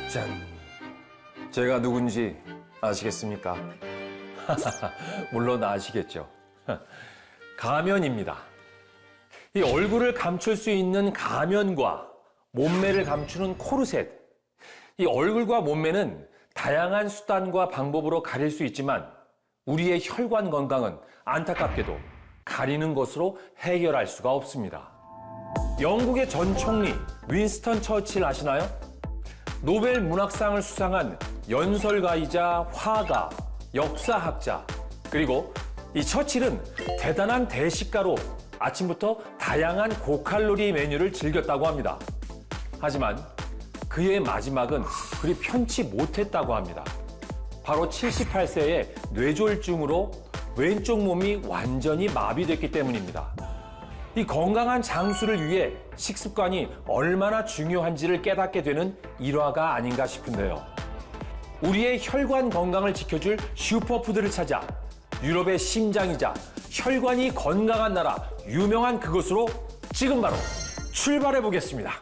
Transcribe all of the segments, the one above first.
짠! 제가 누군지 아시겠습니까? 물론 아시겠죠. 가면입니다. 이 얼굴을 감출 수 있는 가면과 몸매를 감추는 코르셋. 이 얼굴과 몸매는 다양한 수단과 방법으로 가릴 수 있지만 우리의 혈관 건강은 안타깝게도 가리는 것으로 해결할 수가 없습니다. 영국의 전 총리 윈스턴 처칠 아시나요? 노벨 문학상을 수상한 연설가이자 화가, 역사학자, 그리고 이 처칠은 대단한 대식가로 아침부터 다양한 고칼로리 메뉴를 즐겼다고 합니다. 하지만 그의 마지막은 그리 편치 못했다고 합니다. 바로 78세의 뇌졸중으로 왼쪽 몸이 완전히 마비됐기 때문입니다. 이 건강한 장수를 위해 식습관이 얼마나 중요한지를 깨닫게 되는 일화가 아닌가 싶은데요. 우리의 혈관 건강을 지켜줄 슈퍼푸드를 찾아 유럽의 심장이자 혈관이 건강한 나라 유명한 그곳으로 지금 바로 출발해 보겠습니다.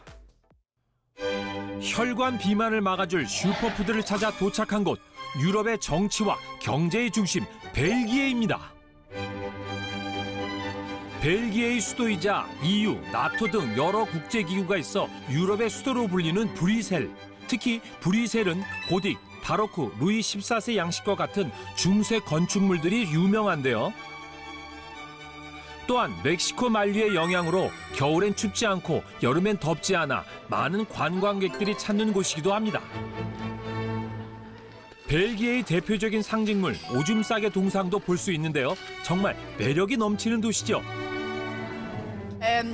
혈관 비만을 막아줄 슈퍼푸드를 찾아 도착한 곳, 유럽의 정치와 경제의 중심 벨기에입니다. 벨기에의 수도이자 EU, 나토 등 여러 국제기구가 있어 유럽의 수도로 불리는 브뤼셀. 특히 브뤼셀은 고딕, 바로크, 루이 14세 양식과 같은 중세 건축물들이 유명한데요. 또한 멕시코 만류의 영향으로 겨울엔 춥지 않고 여름엔 덥지 않아 많은 관광객들이 찾는 곳이기도 합니다. 벨기에의 대표적인 상징물 오줌 싸개 동상도 볼 수 있는데요. 정말 매력이 넘치는 도시죠.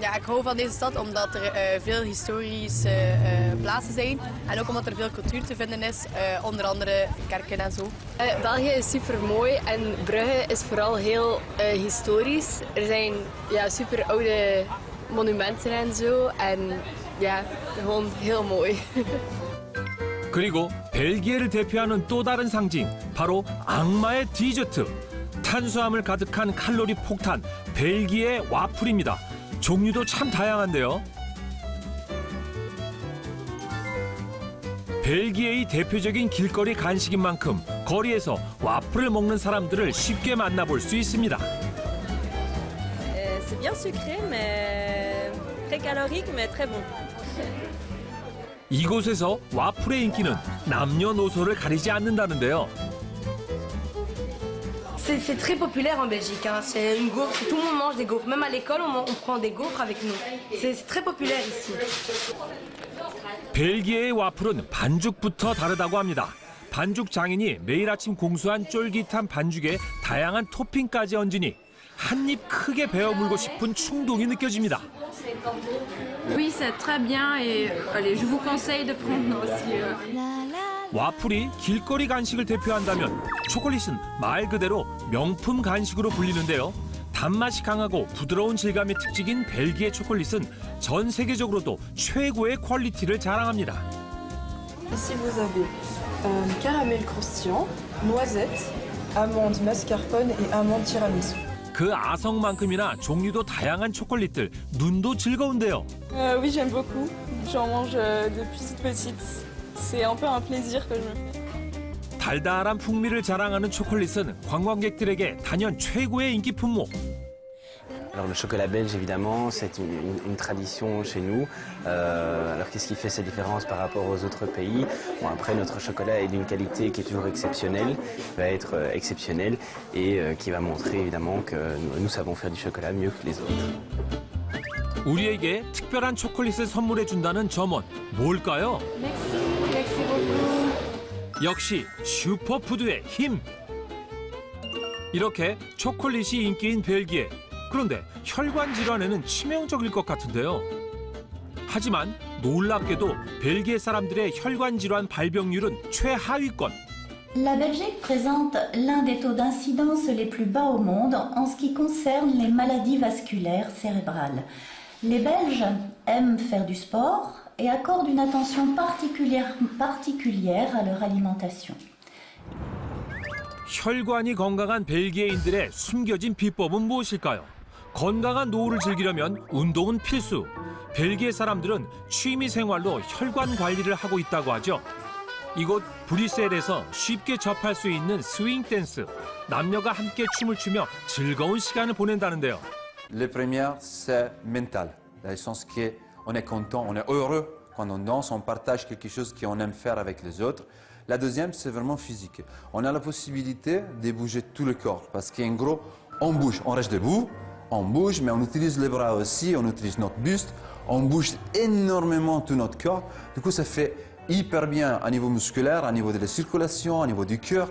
Ja, ik hou van deze stad omdat er veel historische plaatsen zijn en ook omdat er veel cultuur te vinden is, onder andere kerken en zo. België is super mooi en Brugge is vooral heel historisch. Er zijn super oude monumenten en zo en gewoon heel mooi. 그리고 벨기에를 대표하는 또 다른 상징, 바로 악마의 디저트. 탄수화물 가득한 칼로리 폭탄, 벨기에 와플입니다. 종류도 참 다양한데요. 벨기에의 대표적인 길거리 간식인 만큼 거리에서 와플을 먹는 사람들을 쉽게 만나볼 수 있습니다. C'est bien sucré, mais très calorique, mais très bon. 이곳에서 와플의 인기는 남녀노소를 가리지 않는다는데요. C'est très populaire en Belgique. C'est une gaufre, tout le monde mange des gaufres. Même à l'école, on prend des gaufres avec nous. C'est très populaire ici. 벨기에의 와플은 반죽부터 다르다고 합니다. 반죽 장인이 매일 아침 공수한 쫄깃한 반죽에 다양한 토핑까지 얹으니 한 입 크게 베어 물고 싶은 충동이 느껴집니다. Oui, c'est très bien et allez, je vous conseille de prendre aussi. 와플이 길거리 간식을 대표한다면 초콜릿은 말 그대로 명품 간식으로 불리는데요. 단맛이 강하고 부드러운 질감이 특징인 벨기에 초콜릿은 전 세계적으로도 최고의 퀄리티를 자랑합니다. Ici vous avez caramel croustillant, noisette, amande mascarpone et amande tiramisu. 그 아성만큼이나 종류도 다양한 초콜릿들, 눈도 즐거운데요. Oui, j'aime beaucoup. J'en mange depuis toute petite. C'est un peu un plaisir que je me fais. 달달한 풍미를 자랑하는 초콜릿은 관광객들에게 단연 최고의 인기 품목. Alors le chocolat belge évidemment c'est une tradition chez nous. Alors qu'est-ce qui fait sa différence par rapport aux autres pays? Bon après notre chocolat est d'une qualité qui est toujours exceptionnelle, va être exceptionnelle et qui va montrer évidemment que nous savons faire du chocolat mieux que les autres. 우리에게 특별한 초콜릿을 선물해 준다는 점원 뭘까요? 역시 슈퍼푸드의 힘. 이렇게 초콜릿이 인기인 벨기에. 그런데 혈관 질환에는 치명적일 것 같은데요. 하지만 놀랍게도 벨기에 사람들의 혈관 질환 발병률은 최하위권. La Belgique présente l'un des taux d'incidence les plus bas au monde en ce qui concerne les maladies vasculaires cérébrales. Les Belges aiment faire du sport et accordent une attention particulière à leur alimentation. 혈관이 건강한 벨기에인들의 숨겨진 비법은 무엇일까요? 건강한 노후를 즐기려면 운동은 필수. 벨기에 사람들은 취미 생활로 혈관 관리를 하고 있다고 하죠. 이곳 브뤼셀에서 쉽게 접할 수 있는 스윙 댄스. 남녀가 함께 춤을 추며 즐거운 시간을 보낸다는데요. Le premier, c'est mental, dans le sens qu'on est content, on est heureux quand on danse, on partage quelque chose qu'on aime faire avec les autres. La deuxième, c'est vraiment physique. On a la possibilité de bouger tout le corps, parce qu'en gros, on bouge, on reste debout, on bouge, mais on utilise les bras aussi, on utilise notre buste, on bouge énormément tout notre corps. Du coup, ça fait hyper bien à niveau musculaire, à niveau de la circulation, à niveau du cœur.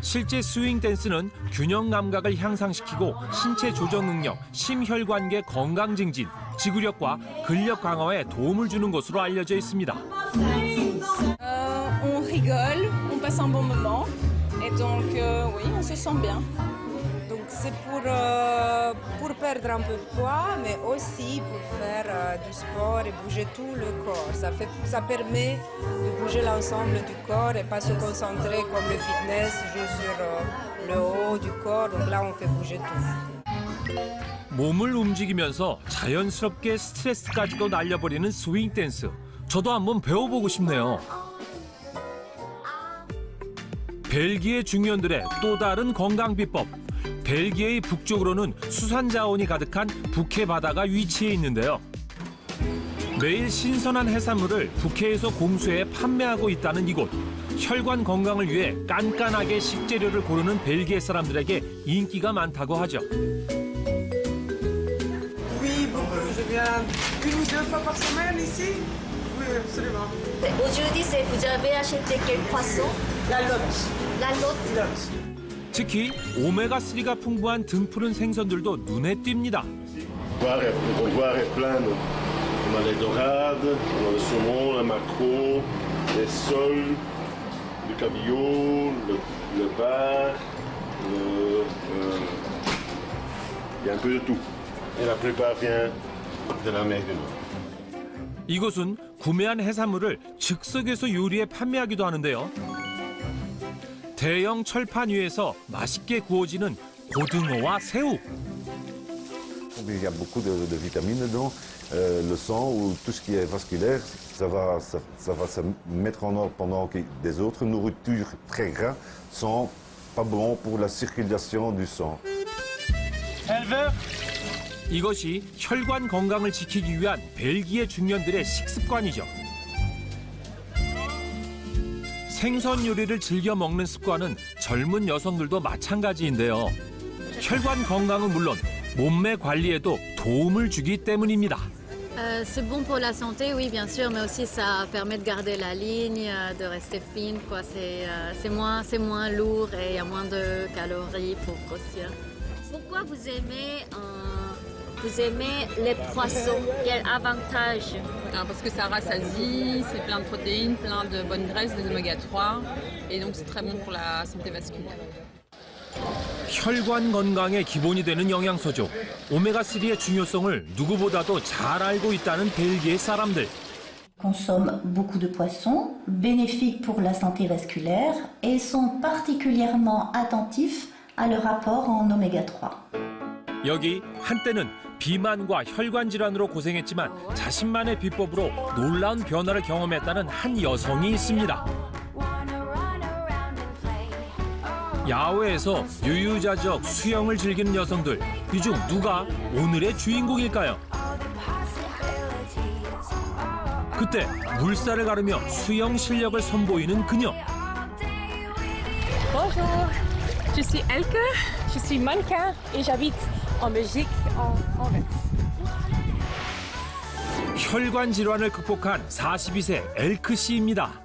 실제 스윙 댄스는 균형 감각을 향상시키고 신체 조정 능력, 심혈관계 건강 증진, 지구력과 근력 강화에 도움을 주는 것으로 알려져 있습니다. On rigole, on passe un bon moment et donc oui, on se sent bien. Donc c'est pour perdre un peu de poids, mais aussi pour faire du sport et bouger tout le corps. Ça permet de bouger l'ensemble du corps et pas se concentrer comme le fitness juste sur le haut du corps. Donc là, on fait bouger tout. 몸을 움직이면서 자연스럽게 스트레스까지도 날려버리는 스윙 댄스. 저도 한번 배워보고 싶네요. 벨기에 중년들의 또 다른 건강 비법. 벨기에의 북쪽으로는 수산 자원이 가득한 북해 바다가 위치해 있는데요. 매일 신선한 해산물을 북해에서 공수해 판매하고 있다는 이곳. 혈관 건강을 위해 깐깐하게 식재료를 고르는 벨기에 사람들에게 인기가 많다고 하죠. Oui, beaucoup. Je viens 1 ou 2 fois par semaine ici. Oui, absolument. Aujourd'hui, vous avez acheté quel poisson? La lotte. La lotte. 특히 오메가3가 풍부한 등푸른 생선들도 눈에 띕니다. Le comptoir est plein. On a les dorades, on a le saumon, le maquereau, les sols, le cabillaud, le bar, il y a un peu de tout. Et la plupart vient de la mer du Nord. 이곳은 구매한 해산물을 즉석에서 요리해 판매하기도 하는데요. 대형 철판 위에서 맛있게 구워지는 고등어와 새우. Il y a beaucoup de vitamines dedans. Le sang ou tout ce qui est vasculaire, ça va se mettre en ordre pendant que des autres nourritures très gras sont pas bons pour la circulation du sang. 이것이 혈관 건강을 지키기 위한 벨기에 중년들의 식습관이죠. 생선 요리를 즐겨 먹는 습관은 젊은 여성들도 마찬가지인데요. 혈관 건강은 물론 몸매 관리에도 도움을 주기 때문입니다. C'est bon pour la santé, oui, bien sûr, mais aussi ça permet de garder la ligne, de rester fine, quoi. C'est moins lourd et il y a moins de calories pour grossir. Pourquoi vous aimez les poissons? Quel avantage? Parce que ça rassasie, c'est plein de protéines, plein de bonnes graisses, des oméga 3, et donc c'est très bon pour la santé vasculaire. 혈관 건강의 기본이 되는 영양소죠. 오메가3의 중요성을 누구보다도 잘 알고 있다는 벨기에 사람들. Consomment beaucoup de poissons, bénéfiques pour la santé vasculaire et sont particulièrement attentifs à leur apport en oméga 3. 여기 한때는 비만과 혈관 질환으로 고생했지만 자신만의 비법으로 놀라운 변화를 경험했다는 한 여성이 있습니다. 야외에서 유유자적 수영을 즐기는 여성들, 이 중 누가 오늘의 주인공일까요? 그때 물살을 가르며 수영 실력을 선보이는 그녀. Bonjour, je suis Elke, je suis mannequin et j'habite en Belgique, en Anvers. 혈관 질환을 극복한 42세 엘크 씨입니다.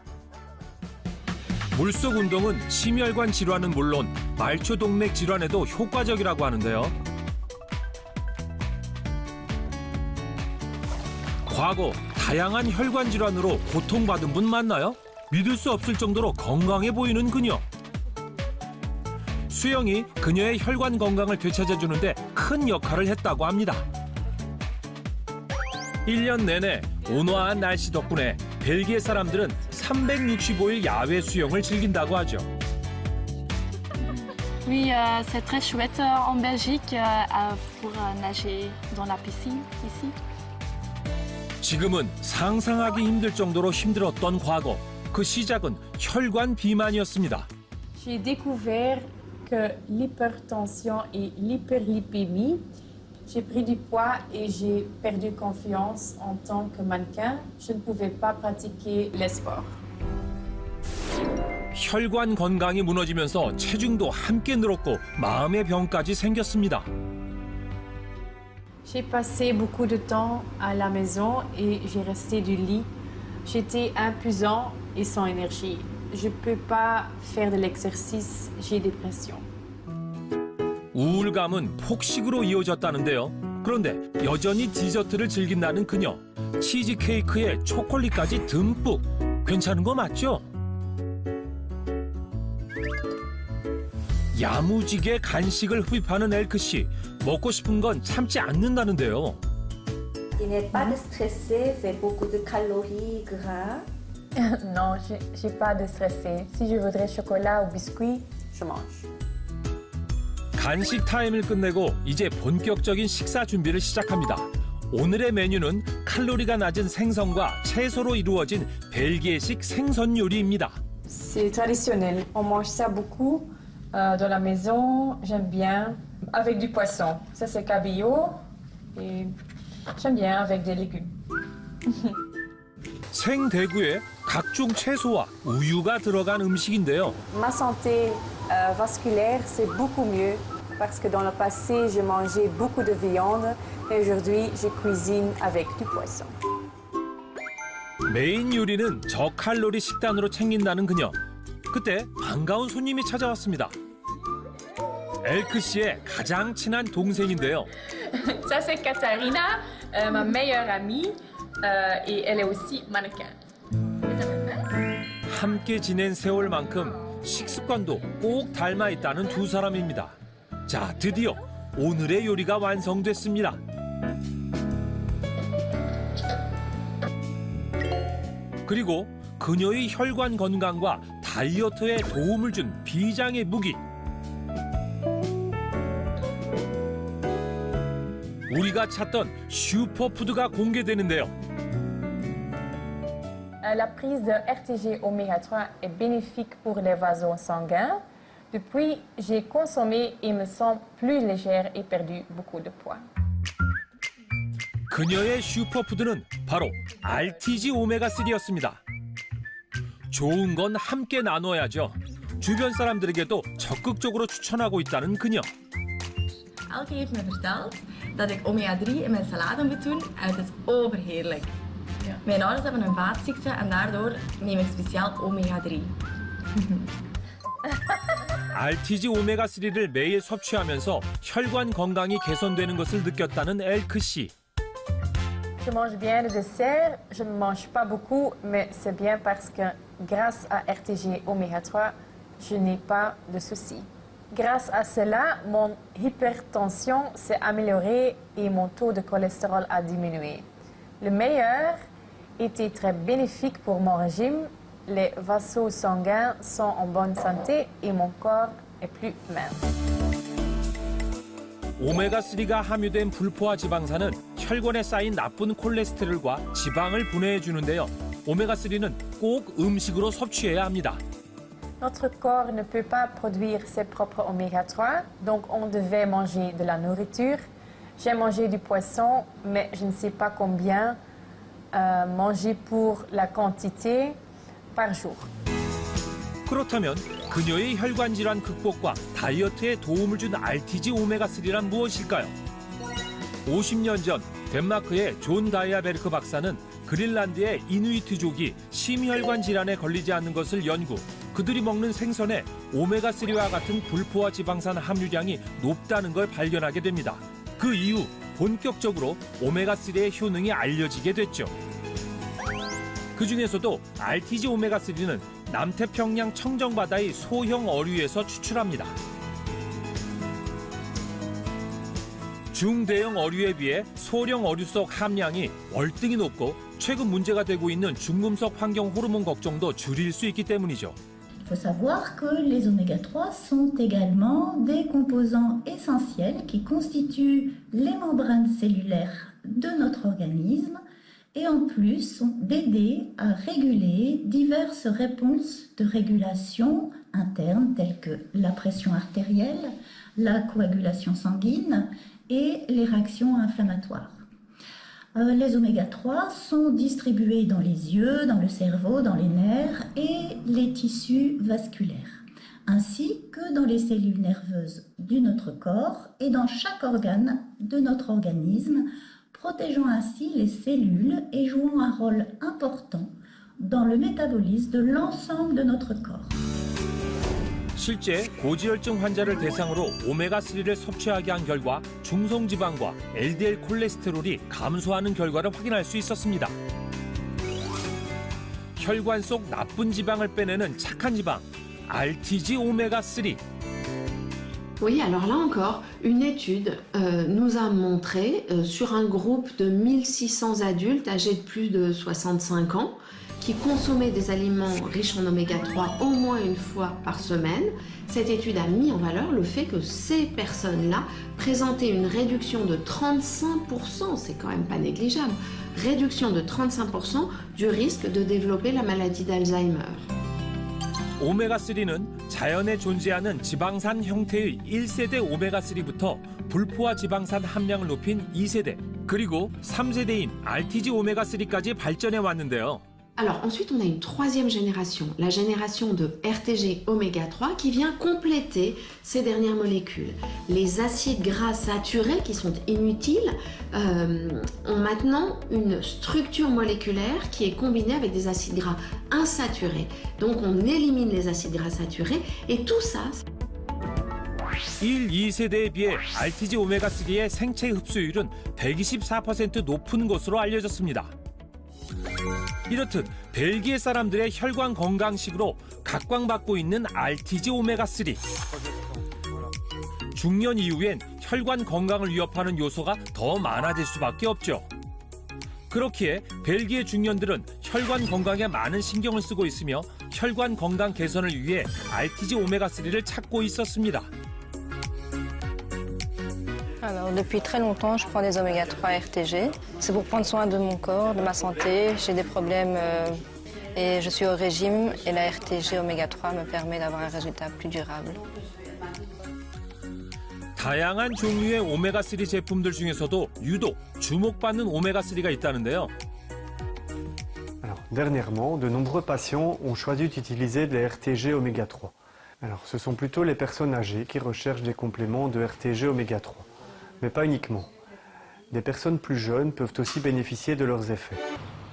물속 운동은 심혈관 질환은 물론 말초동맥 질환에도 효과적이라고 하는데요. 과거 다양한 혈관 질환으로 고통받은 분 맞나요? 믿을 수 없을 정도로 건강해 보이는 그녀. 수영이 그녀의 혈관 건강을 되찾아주는데 큰 역할을 했다고 합니다. 1년 내내 온화한 날씨 덕분에 벨기에 사람들은 365일 야외 수영을 즐긴다고 하죠. Oui, c'est très chouette en Belgique pour nager dans la piscine ici. 지금은 상상하기 힘들 정도로 힘들었던 과거. 그 시작은 혈관 비만이었습니다. J'ai découvert que l'hypertension et l'hyperlipémie, j'ai pris du poids et j'ai perdu confiance en tant que mannequin. Je ne pouvais pas pratiquer les sports. 혈관 건강이 무너지면서 체중도 함께 늘었고 마음의 병까지 생겼습니다. J'ai passé beaucoup de temps à la maison et j'ai resté du lit. J'étais impuissant et sans énergie. Je ne peux pas faire de l'exercice, j'ai dépression. 우울감은 폭식으로 이어졌다는데요. 그런데 여전히 디저트를 즐긴다는 그녀. 치즈케이크에 초콜릿까지 듬뿍. 괜찮은 거 맞죠? 야무지게 간식을 흡입하는 엘크 씨. 먹고 싶은 건 참지 않는다는데요. Il n'est pas de stressé, fait beaucoup de calories, gras. Non, j'ai pas de stressé. Si je voudrais chocolat ou biscuit, je mange. 간식 타임을 끝내고 이제 본격적인 식사 준비를 시작합니다. 오늘의 메뉴는 칼로리가 낮은 생선과 채소로 이루어진 벨기에식 생선 요리입니다. C'est traditionnel. On mange ça beaucoup dans la maison. J'aime bien avec du poisson. Ça c'est cabillaud et j'aime bien avec des légumes. 생대구에 각종 채소와 우유가 들어간 음식인데요. Ma santé vasculaire c'est beaucoup mieux parce que dans le passé je mangeais beaucoup de viande et aujourd'hui je cuisine avec du poisson. 메인 요리는 저칼로리 식단으로 챙긴다는 그녀. 그때 반가운 손님이 찾아왔습니다. 엘크 씨의 가장 친한 동생인데요. Ça c'est Katarina, ma meilleure amie et elle est aussi mannequin. 함께 지낸 세월만큼 식습관도 꼭 닮아 있다는 두 사람입니다. 자, 드디어 오늘의 요리가 완성됐습니다. 그리고 그녀의 혈관 건강과 다이어트에 도움을 준 비장의 무기. 우리가 찾던 슈퍼푸드가 공개되는데요. La prise de RTG oméga 3 est bénéfique pour les vasos sanguins. Depuis, j'ai consommé et me sens plus légère et perdu beaucoup de poids. 그녀의 슈퍼푸드는 바로 RTG 오메가3였습니다. 좋은 건 함께 나눠야죠. 주변 사람들에게도 적극적으로 추천하고 있다는 그녀. Elke heeft me verteld dat ik omega-3 in mijn salade moet doen en het is overheerlijk. Mijn ouders hebben een vaatziekte en daardoor neem ik speciaal omega-3. RTG 오메가3를 매일 섭취하면서 혈관 건강이 개선되는 것을 느꼈다는 엘크 씨. Je mange bien le dessert, je ne mange pas beaucoup, mais c'est bien parce que grâce à RTG oméga 3, je n'ai pas de soucis. Grâce à cela, mon hypertension s'est améliorée et mon taux de cholestérol a diminué. Le meilleur était très bénéfique pour mon régime. Les vasos sanguins sont en bonne santé et mon corps est plus mince. 오메가3가 함유된 불포화 지방산은 혈관에 쌓인 나쁜 콜레스테롤과 지방을 분해해 주는데요. 오메가3는 꼭 음식으로 섭취해야 합니다. Notre corps ne peut pas produire ses propres oméga 3, donc on devait manger de la nourriture. J'ai mangé du poisson, mais je ne sais pas combien manger pour la quantité par jour. 그렇다면 그녀의 혈관 질환 극복과 다이어트에 도움을 준 RTG 오메가3란 무엇일까요? 50년 전 덴마크의 존 다이아베르크 박사는 그린란드의 이누이트족이 심혈관 질환에 걸리지 않는 것을 연구, 그들이 먹는 생선에 오메가3와 같은 불포화 지방산 함유량이 높다는 걸 발견하게 됩니다. 그 이후 본격적으로 오메가3의 효능이 알려지게 됐죠. 그중에서도 RTG 오메가3는 남태평양 청정바다의 소형 어류에서 추출합니다. 중대형 어류에 비해 소형 어류 속 함량이 월등히 높고 최근 문제가 되고 있는 중금속 환경 호르몬 걱정도 줄일 수 있기 때문이죠. Il faut savoir que les oméga-3 sont également des composants essentiels qui constituent les membranes cellulaires de notre organisme et en plus d'aider à réguler diverses réponses de régulation interne telles que la pression artérielle, la coagulation sanguine et les réactions inflammatoires. Les oméga 3 sont distribués dans les yeux, dans le cerveau, dans les nerfs et les tissus vasculaires, ainsi que dans les cellules nerveuses de notre corps et dans chaque organe de notre organisme, protégeant ainsi les cellules et jouant un rôle important dans le métabolisme de l'ensemble de notre corps. 실제 고지혈증 환자를 대상으로 오메가3를 섭취하게 한 결과 중성지방과 LDL 콜레스테롤이 감소하는 결과를 확인할 수 있었습니다. 혈관 속 나쁜 지방을 빼내는 착한 지방, RTG 오메가3. Oui, alors là encore, une étude nous a montré sur un groupe de 1600 adultes âgés de plus de 65 ans qui consommaient des aliments riches en oméga 3 au moins une fois par semaine. Cette étude a mis en valeur le fait que ces personnes-là présentaient une réduction de 35%, c'est quand même pas négligeable, réduction de 35% du risque de développer la maladie d'Alzheimer. 오메가3는 자연에 존재하는 지방산 형태의 1세대 오메가3부터 불포화 지방산 함량을 높인 2세대, 그리고 3세대인 RTG 오메가3까지 발전해 왔는데요. Alors ensuite, on a une troisième génération, la génération de RTG oméga 3 qui vient compléter ces dernières molécules. Les acides gras saturés qui sont inutiles ont maintenant une structure moléculaire qui est combinée avec des acides gras insaturés. Donc on élimine les acides gras saturés et tout ça... 1, 2세대에 비해 RTG 오메가3의 생체 흡수율은 124% 높은 것으로 알려졌습니다. 이렇듯 벨기에 사람들의 혈관 건강식으로 각광받고 있는 RTG 오메가3. 중년 이후엔 혈관 건강을 위협하는 요소가 더 많아질 수밖에 없죠. 그렇기에 벨기에 중년들은 혈관 건강에 많은 신경을 쓰고 있으며 혈관 건강 개선을 위해 RTG 오메가3를 찾고 있었습니다. Alors, depuis très longtemps, je prends des oméga 3 RTG. C'est pour prendre soin de mon corps, de ma santé. J'ai des problèmes et je suis au régime. Et la RTG oméga 3 me permet d'avoir un résultat plus durable. 다양한 종류의 오메가3 제품들 중에서도 유독 주목받는 오메가3가 있다는데요. Alors, dernièrement, de nombreux patients ont choisi d'utiliser des RTG oméga 3. Alors, ce sont plutôt les personnes âgées qui recherchent des compléments de RTG oméga 3. Mais pas uniquement. Des personnes plus jeunes peuvent aussi bénéficier de leurs effets.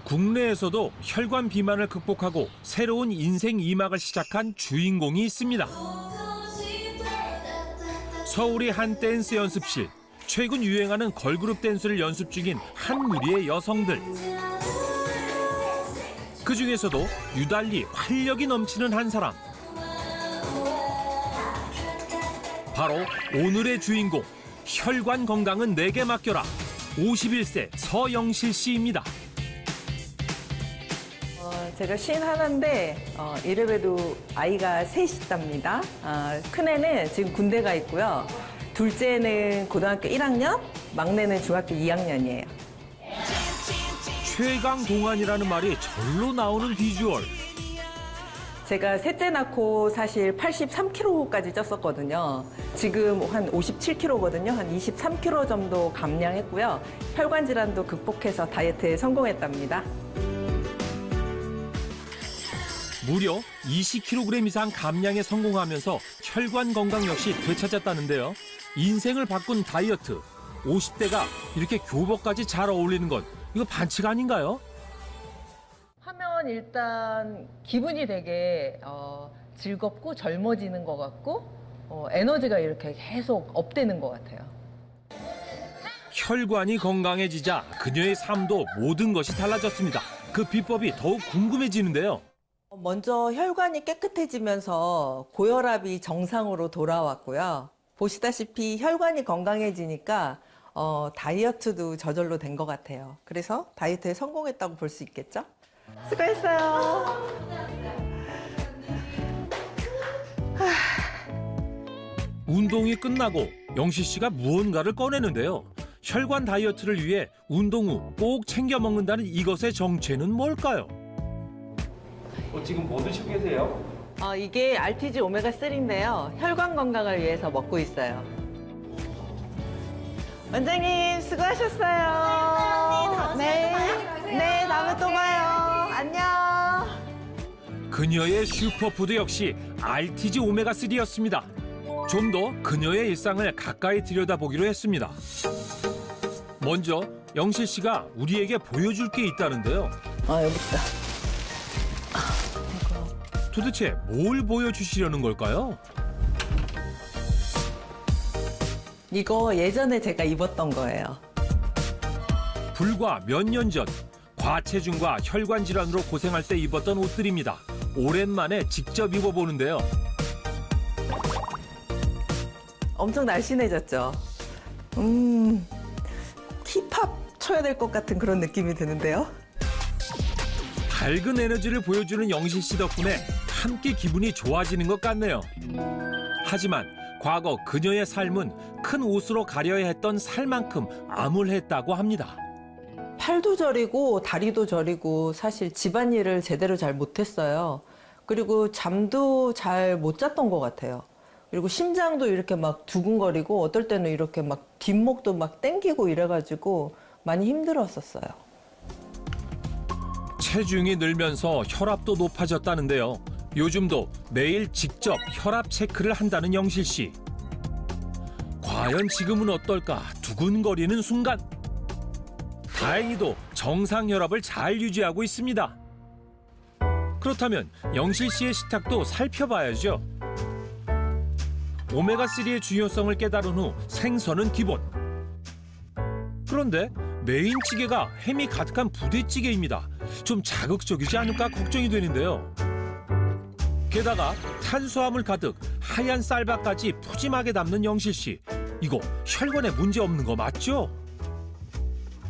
국내에서도 혈관 비만을 극복하고 새로운 인생 2막을 시작한 주인공이 있습니다. 서울의 한 댄스 연습실. 최근 유행하는 걸그룹 댄스를 연습 중인 한 무리의 여성들. 그중에서도 유달리 활력이 넘치는 한 사람. 바로 오늘의 주인공. 혈관 건강은 내게 맡겨라. 51세 서영실 씨입니다. 제가 51인데 이래봬도 아이가 셋이 있답니다. 큰애는 지금 군대 가 있고요. 둘째는 고등학교 1학년, 막내는 중학교 2학년이에요. 최강 동안이라는 말이 절로 나오는 비주얼. 제가 셋째 낳고 사실 83kg까지 쪘었거든요. 지금 한 57kg거든요. 한 23kg 정도 감량했고요. 혈관 질환도 극복해서 다이어트에 성공했답니다. 무려 20kg 이상 감량에 성공하면서 혈관 건강 역시 되찾았다는데요. 인생을 바꾼 다이어트. 50대가 이렇게 교복까지 잘 어울리는 건 이거 반칙 아닌가요? 하면 일단 기분이 되게 즐겁고 젊어지는 것 같고 에너지가 이렇게 계속 업되는 것 같아요. 혈관이 건강해지자 그녀의 삶도 모든 것이 달라졌습니다. 그 비법이 더욱 궁금해지는데요. 먼저 혈관이 깨끗해지면서 고혈압이 정상으로 돌아왔고요. 보시다시피 혈관이 건강해지니까 다이어트도 저절로 된 것 같아요. 그래서 다이어트에 성공했다고 볼 수 있겠죠? 수고했어요. 운동이 끝나고 영실 씨가 무언가를 꺼내는데요. 혈관 다이어트를 위해 운동 후 꼭 챙겨 먹는다는 이것의 정체는 뭘까요? 지금 뭐 드시고 계세요? 이게 RTG 오메가3인데요. 혈관 건강을 위해서 먹고 있어요. 원장님 수고하셨어요. 네, 다음에 또 봐요. 안녕. 그녀의 슈퍼푸드 역시 RTG 오메가3였습니다. 좀 더 그녀의 일상을 가까이 들여다보기로 했습니다. 먼저 영실 씨가 우리에게 보여줄 게 있다는데요. 여기 있다. 도대체 뭘 보여주시려는 걸까요? 이거 예전에 제가 입었던 거예요. 불과 몇 년 전 과체중과 혈관 질환으로 고생할 때 입었던 옷들입니다. 오랜만에 직접 입어보는데요. 엄청 날씬해졌죠? 힙합 쳐야 될 것 같은 그런 느낌이 드는데요? 밝은 에너지를 보여주는 영실 씨 덕분에 한 끼 기분이 좋아지는 것 같네요. 하지만 과거 그녀의 삶은 큰 옷으로 가려야 했던 살만큼 암울했다고 합니다. 팔도 저리고 다리도 저리고 사실 집안일을 제대로 잘 못했어요. 그리고 잠도 잘 못 잤던 것 같아요. 그리고 심장도 이렇게 막 두근거리고 어떨 때는 이렇게 막 뒷목도 막 땡기고 이래가지고 많이 힘들었었어요. 체중이 늘면서 혈압도 높아졌다는데요. 요즘도 매일 직접 혈압 체크를 한다는 영실 씨. 과연 지금은 어떨까 두근거리는 순간. 다행히도 정상 혈압을 잘 유지하고 있습니다. 그렇다면 영실 씨의 식탁도 살펴봐야죠. 오메가3의 중요성을 깨달은 후 생선은 기본. 그런데 메인 찌개가 햄이 가득한 부대찌개입니다. 좀 자극적이지 않을까 걱정이 되는데요. 게다가 탄수화물 가득 하얀 쌀밥까지 푸짐하게 담는 영실 씨. 이거 혈관에 문제 없는 거 맞죠?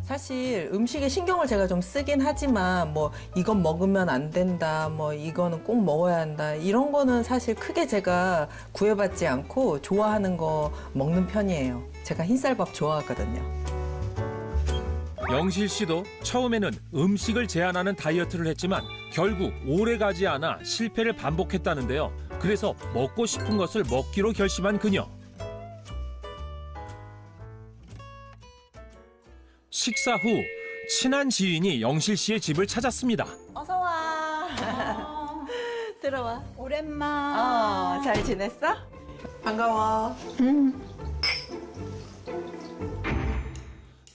사실 음식에 신경을 제가 좀 쓰긴 하지만 뭐 이건 먹으면 안 된다, 뭐 이거는 꼭 먹어야 한다 이런 거는 사실 크게 제가 구애받지 않고 좋아하는 거 먹는 편이에요. 제가 흰쌀밥 좋아하거든요. 영실 씨도 처음에는 음식을 제한하는 다이어트를 했지만 결국 오래가지 않아 실패를 반복했다는데요. 그래서 먹고 싶은 것을 먹기로 결심한 그녀. 식사 후 친한 지인이 영실 씨의 집을 찾았습니다. 어서 와. 들어와. 오랜만. 잘 지냈어? 반가워.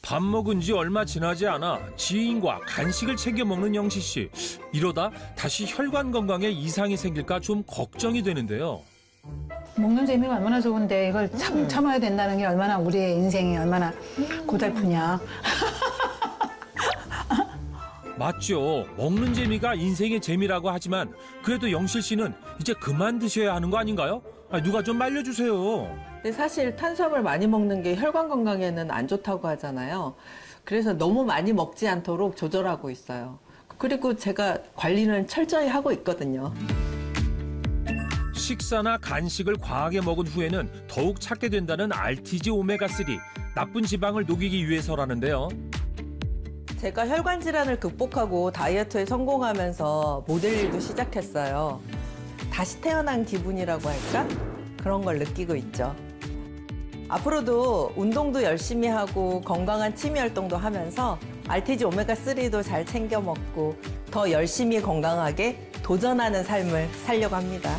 밥 먹은 지 얼마 지나지 않아 지인과 간식을 챙겨 먹는 영실 씨. 이러다 다시 혈관 건강에 이상이 생길까 좀 걱정이 되는데요. 먹는 재미가 얼마나 좋은데 이걸 참아야 된다는 게 얼마나 우리의 인생이 얼마나 고달프냐. 맞죠. 먹는 재미가 인생의 재미라고 하지만 그래도 영실 씨는 이제 그만 드셔야 하는 거 아닌가요? 누가 좀 말려주세요. 근데 사실 탄수화물 많이 먹는 게 혈관 건강에는 안 좋다고 하잖아요. 그래서 너무 많이 먹지 않도록 조절하고 있어요. 그리고 제가 관리는 철저히 하고 있거든요. 식사나 간식을 과하게 먹은 후에는 더욱 찾게 된다는 RTG 오메가3. 나쁜 지방을 녹이기 위해서라는데요. 제가 혈관 질환을 극복하고 다이어트에 성공하면서 모델 일도 시작했어요. 다시 태어난 기분이라고 할까? 그런 걸 느끼고 있죠. 앞으로도 운동도 열심히 하고 건강한 취미 활동도 하면서 RTG 오메가3도 잘 챙겨 먹고 더 열심히 건강하게 도전하는 삶을 살려고 합니다.